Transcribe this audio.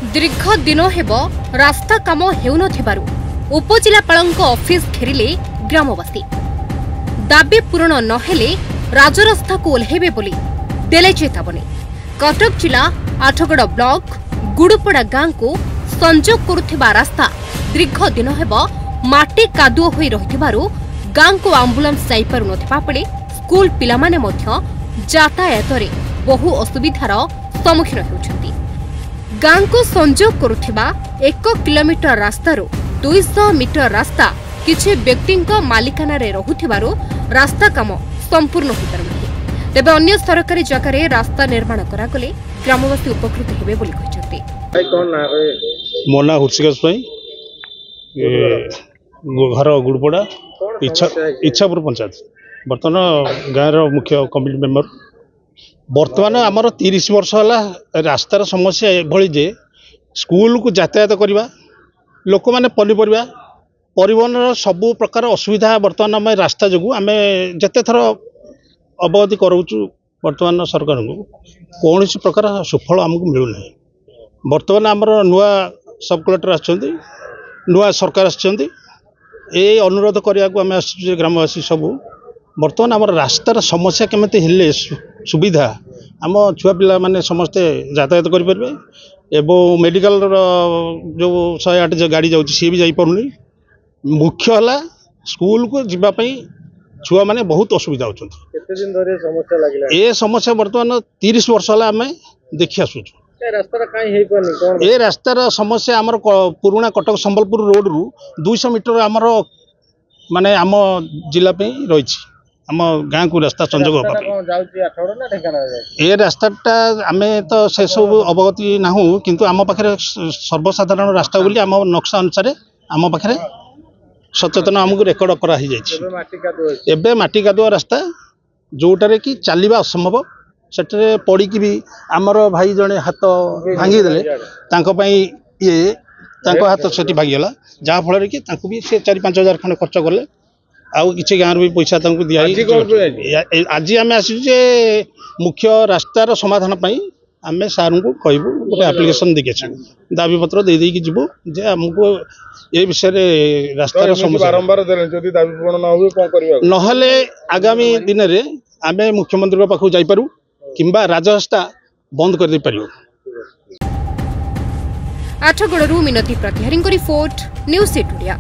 दीर्घ दिन हेब रास्ता काम हेउन थिबारु उपजिलापालଙ୍କ ऑफिस घेरिले ग्रामवासी दाबी पूरण नहेले राजरास्ता को ओल्हेबे बोली देले चेतावनी। कटक जिला आठगड़ ब्लॉक गुडुपड़ा गांव को संजोग करुथिबा रास्ता दीर्घ दिन हेब माटी कादुओ होई रहिथिबारु गांव को एम्बुलेंस जाई पारु नथिबा पळे स्कूल पिला माने मध्य यातायातरे बहु असुविधार सम्मुखीन हेउछन्ति। गांव को संजोग करुथिबा 1 किलोमीटर रास्तारो 200 मीटर रास्ता किछि व्यक्तिंक मालिकाना रे रहुथिबारु रास्ता काम संपूर्ण होई पारुनी। तेबे अन्य सरकारी जगह रे रास्ता निर्माण करागले ग्रामवासी उपकृत हेबे बोली कहिसथि। मोना हुर्सिकस पई घर गुड़पड़ा इच्छापुर पंचायत बर्तमान गाँव मुख्य कमिटी मेंबर बर्तमान आमर 30 वर्ष है रास्तार समस्या एभली जे स्कूल को यातायात करवा लोक मैंने पनीपरिया परिवहन सबु प्रकार असुविधा बर्तमान आम रास्ता जो आम जिते थर अवगति कराऊँ बर्तमान सरकार को कौन प्रकार सुफल आमको मिलूना। बर्तमान आमर नुआ सब कलेक्टर आछंती नुआ सरकार आछंती ए अनुरोध करने को आम आस ग्रामवासी सब बर्तमान आम रास्तार समस्या केमती हेले सुविधा आम छुआ पिला माने समस्ते यातायात करें एवं मेडिकल जो 108 गाड़ी जाऊँगी सी भी जापरूनी मुख्य है स्कूल को जीवाई छुआ मैंने बहुत असुविधा होती। ए समस्या बर्तमान 30 वर्ष है आम देखी आसुँ। ए रास्तार समस्या आमर पुराना कटक संबलपुर रोड रु 200 मीटर आमर माने आम जिला पे रही आम गाँव को रास्ता संजोग ए रास्ताटा आम तो से सब अवगति ना किंतु आम पाखे सर्वसाधारण रास्ता बोली आम नक्शा अनुसार आम पाखे सचेतन आमको रेकर्ड कराई माटी कादुआ रास्ता जोटारे कि चलवा असंभव सेठे पड़ी भी आमर भाई जड़े हाथ भांगीदे ये हाथ से भागीगला जहाँफल कि भी से 4-5 हजार खंड खर्च कले आउ कि गाँव भी पैसा दिया। आज आम आसे मुख्य रास्तार समाधान आम सार को कहूँ गोटे आप्लिकेसन देखे दाबी पत्र दे देकी जीवु जे आमको ये विषय रास्तार समस्या नहले आगामी दिन में आम मुख्यमंत्री पाखु जाइपारू किंबा राजरास्ता बंद कर दे पारियो। आठगड़ू मिनती प्रतिहारी रिपोर्ट न्यूज़ 8 ओडिया।